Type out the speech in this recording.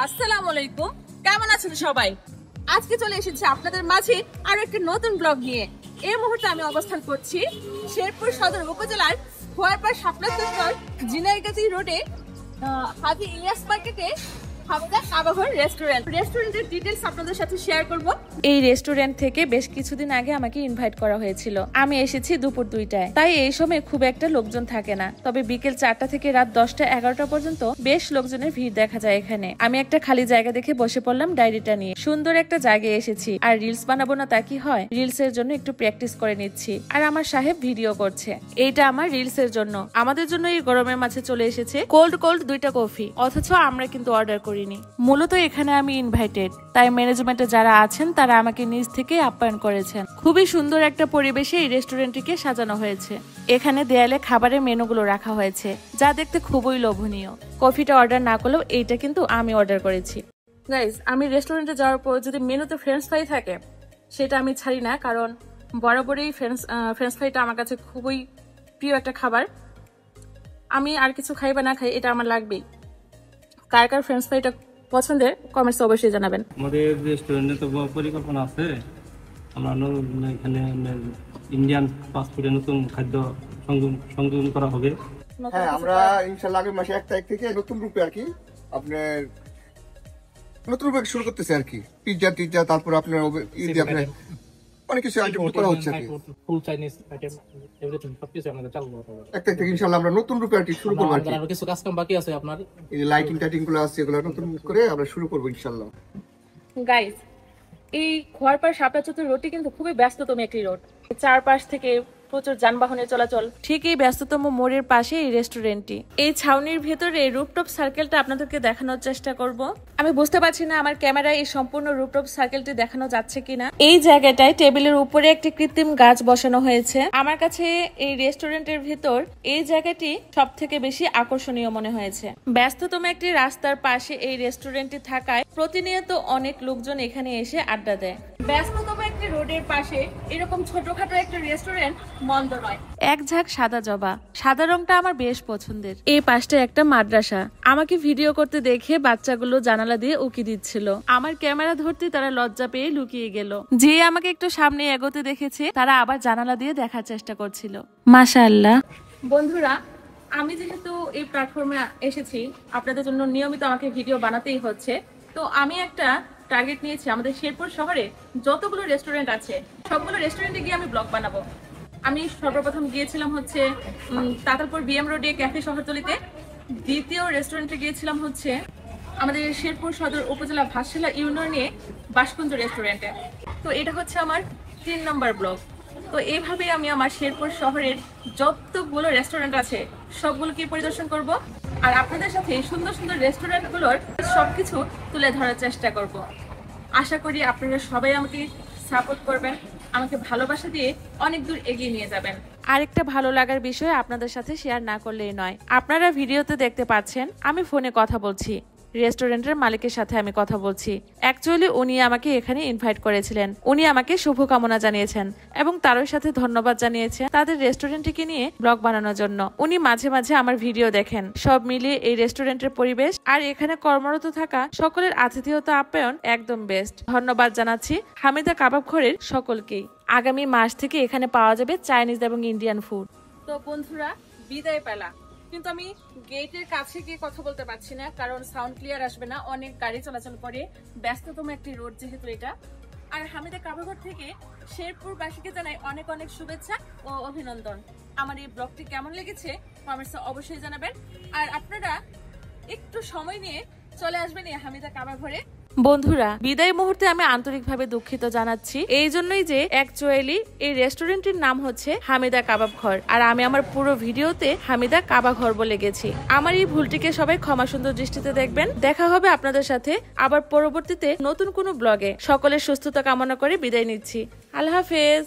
আসসালামু আলাইকুম, কেমন আছেন সবাই? আজকে চলে এসেছি আপনাদের মাঝে আরো একটি নতুন ব্লগ নিয়ে। এই মুহূর্তে আমি অবস্থান করছি শেরপুর সদর উপজেলার খোয়ারপাড় শাপলা চত্বর জিনাইগাতি রোডে হাজী ইলিয়াস মার্কেটে রেস্টুরেন্টের ডিটেইলস আপনাদের সাথে শেয়ার করব। এই রেস্টুরেন্ট থেকে বেশ কিছুদিন আগে আমাকে ইনভাইট করা হয়েছিল। আমি এসেছি দুপুর 2টায়, তাই এই সময় খুব একটা লোকজন থাকে না। তবে বিকেল 4টা থেকে রাত 10টা 11টা পর্যন্ত বেশ লোকজনের ভিড় দেখা যায় এখানে। আমি একটা খালি জায়গা দেখে বসে পড়লাম ডায়েরিটা নিয়ে। সুন্দর একটা জায়গায় এসেছি, আর রিলস বানাবো না তা কি হয়? রিলস এর জন্য একটু প্র্যাকটিস করে নিচ্ছি, আর আমার সাহেব ভিডিও করছে। এইটা আমার রিলস এর জন্য। আমাদের জন্য এই গরমের মাঝে চলে এসেছে কোল্ড 2টা কফি, অথচ আমরা কিন্তু অর্ডার করিনি। মূলত এখানে আমি ইনভাইটেড, তাই ম্যানেজমেন্টে যারা আছেন তারা আমাকে নিজ থেকে আপ্যায়ন করেছেন। খুবই সুন্দর একটা পরিবেশে এই রেস্টুরেন্টটিকে সাজানো হয়েছে। এখানে দেয়ালে খাবারের মেনুগুলো রাখা হয়েছে, যা দেখতে খুবই লোভনীয়। কফিটা অর্ডার না করলেও এইটা কিন্তু আমি অর্ডার করেছি। গাইস, আমি রেস্টুরেন্টে যাওয়ার পর যদি মেনুতে ফ্রেঞ্চ ফ্রাই থাকে সেটা আমি ছাড়ি না, কারণ বরাবরই ফ্রেঞ্চ ফ্রাইটা আমার কাছে খুবই প্রিয় একটা খাবার। আমি আর কিছু খাই বা না খাই, এটা আমার লাগবেই। কার কার ফ্রেঞ্চ ফ্রাইটা পছন্দের কমেন্টসে অবশ্যই জানাবেন। আমাদের রেস্টুরেন্টে তো পরিকল্পনা আছে, আমরা এখানে ইন্ডিয়ান ফাস্টফুডের নতুন খাদ্য সংযোজন করা হবে। হ্যাঁ, আমরা ইনশাআল্লাহ আগামী মাসে 1 তারিখ থেকে নতুন রূপে আর কি আপনার নতুন রূপে শুরু করতেছে আর কি। পিজ্জা তারপর আপনার আপনার অনেক কিছু আইটেম করা হচ্ছে আর কি। ফুল চাইনিজ আইটেম এভরিথিং সবকিছু আমাদের চালু করা হবে 1 তারিখ থেকে ইনশাআল্লাহ আমরা নতুন রূপে আর কি শুরু করব আর কি। আর কিছু কাজ কাম বাকি আছে আপনার, এই যে লাইটিং গুলো আছে এগুলো নতুন করে আমরা শুরু করব ইনশাআল্লাহ। গাইস, এই খোয়ারপাড় শাপলা চত্বর রোডটি কিন্তু খুবই ব্যস্ততম একটি রোড। চারপাশ থেকে প্রচুর যানবাহনের চলাচল। ঠিক এই ব্যস্ততম মোড়ের পাশে এই রেস্টুরেন্টটি। এই ছাউনির ভেতরে রুফটপ সার্কেলটা আপনাদেরকে দেখানোর চেষ্টা করব। আমি বুঝতে পারছি না আমার ক্যামেরায় এই সম্পূর্ণ রুফটপ সার্কেলটি দেখানো যাচ্ছে কিনা। এই জায়গাটায় টেবিলের উপরে একটি কৃত্রিম গাছ বসানো হয়েছে। আমার কাছে এই রেস্টুরেন্টের ভেতর এই জায়গাটি সব থেকে বেশি আকর্ষণীয় মনে হয়েছে। ব্যস্ততম একটি রাস্তার পাশে এই রেস্টুরেন্টটি থাকায় প্রতিনিয়ত অনেক লোকজন এখানে এসে আড্ডা দেয়। ব্যস্ততম একটি রোডের পাশে এরকম ছোটখাটো একটা রেস্টুরেন্ট মন্দ নয়। এক ঝাঁক সাদা জবা, সাদা রংটা আমার বেশ পছন্দের। এই পাশটা একটা মাদ্রাসা। আমাকে ভিডিও করতে দেখে বাচ্চাগুলো জানালা দিয়ে উকি দিচ্ছিল। আমার ক্যামেরা ধরতে তারা লজ্জা পেয়ে লুকিয়ে গেল। যে আমাকে একটু সামনে এগোতে দেখেছে তারা আবার জানালা দিয়ে দেখার চেষ্টা করছিল। মাশাআল্লাহ। বন্ধুরা, আমি যেহেতু এই প্ল্যাটফর্মে এসেছি, আপনাদের জন্য নিয়মিত আমাকে ভিডিও বানাতেই হচ্ছে। তো আমি একটা টার্গেট নিয়েছি, আমাদের শেরপুর শহরে যতগুলো রেস্টুরেন্ট আছে সবগুলো রেস্টুরেন্টে গিয়ে আমি ব্লগ বানাবো। আমি সর্বপ্রথম গিয়েছিলাম হচ্ছে তাতালপুর বিএম রোডে ক্যাফে শহরতলিতে। দ্বিতীয় রেস্টুরেন্টে গিয়েছিলাম হচ্ছে আমাদের শেরপুর সদর উপজেলা ভাটশালা ইউনিয়নে বাসকুঞ্জ রেস্টুরেন্টে। তো এটা হচ্ছে আমার 3 নম্বর ব্লগ। তো এইভাবেই আমি আমার শেরপুর শহরের যতগুলো রেস্টুরেন্ট আছে সবগুলোকে পরিদর্শন করব, আর আপনাদের সাথে সুন্দর সুন্দর রেস্টুরেন্টগুলোর সবকিছু তুলে ধরার চেষ্টা করব। আশা করি আপনারা সবাই আমাকে সাপোর্ট করবেন, আমাকে ভালোবাসা দিয়ে অনেক দূর এগিয়ে নিয়ে যাবেন। আরেকটা ভালো লাগার বিষয় আপনাদের সাথে শেয়ার না করলেই নয়। আপনারা ভিডিওতে দেখতে পাচ্ছেন আমি ফোনে কথা বলছি, রেস্টুরেন্টের মালিকের সাথে আমি কথা বলছি। অ্যাকচুয়ালি উনি আমাকে এখানে ইনভাইট করেছিলেন। উনি আমাকে শুভকামনা জানিয়েছেন এবং তার সাথে ধন্যবাদ জানিয়েছেন তাদের রেস্টুরেন্টটিকে নিয়ে ব্লগ বানানোর জন্য। উনি মাঝে মাঝে আমার ভিডিও দেখেন। সব মিলিয়ে এই রেস্টুরেন্টের পরিবেশ আর এখানে কর্মরত থাকা সকলের আতিথেয়তা আপ্যায়ন একদম বেস্ট। ধন্যবাদ জানাচ্ছি হামিদা কাবাব ঘরের সকলকেই। আগামী মাস থেকে এখানে পাওয়া যাবে চাইনিজ এবং ইন্ডিয়ান ফুড। তো বন্ধুরা, বিদায় পেলা, কিন্তু আমি গেটের কাছে গিয়ে কথা বলতে পারছি না, কারণ সাউন্ড ক্লিয়ার আসবে না। অনেক গাড়ি চলাচল করে, ব্যস্ততম একটি রোড যেহেতু এটা। আর হামিদা কাবাবঘর থেকে শেরপুরবাসীকে জানাই অনেক অনেক শুভেচ্ছা ও অভিনন্দন। আমার এই ব্লগটি কেমন লেগেছে কমেন্টসে অবশ্যই জানাবেন, আর আপনারা একটু সময় নিয়ে চলে আসবেন এই হামিদা কাবাবঘরে। বন্ধুরা, বিদায় মুহূর্তে আমি আন্তরিকভাবে দুঃখিত জানাচ্ছি, এই জন্যই যে অ্যাকচুয়ালি এই রেস্টুরেন্টের নাম হচ্ছে হামিদা কাবাব ঘর, আর আমি আমার পুরো ভিডিওতে হামিদা কাবাব ঘর বলে গেছি। আমার এই ভুলটিকে সবাই ক্ষমা সুন্দর দৃষ্টিতে দেখবেন। দেখা হবে আপনাদের সাথে আবার পরবর্তীতে নতুন কোনো ব্লগে। সকলের সুস্থতা কামনা করে বিদায় নিচ্ছি। আল্লাহ হাফেজ।